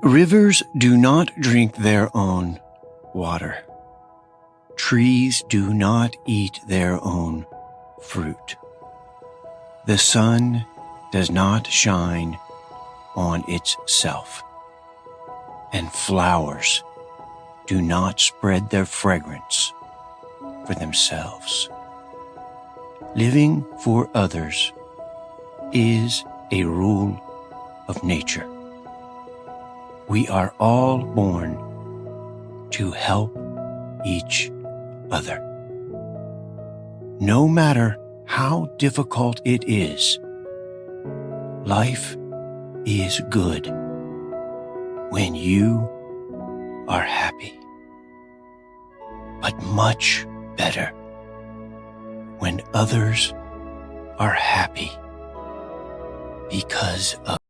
Rivers do not drink their own water. Trees do not eat their own fruit. The sun does not shine on itself, and flowers do not spread their fragrance for themselves. Living for others is a rule of nature. We are all born to help each other. No matter how difficult it is, life is good when you are happy, but much better when others are happy because of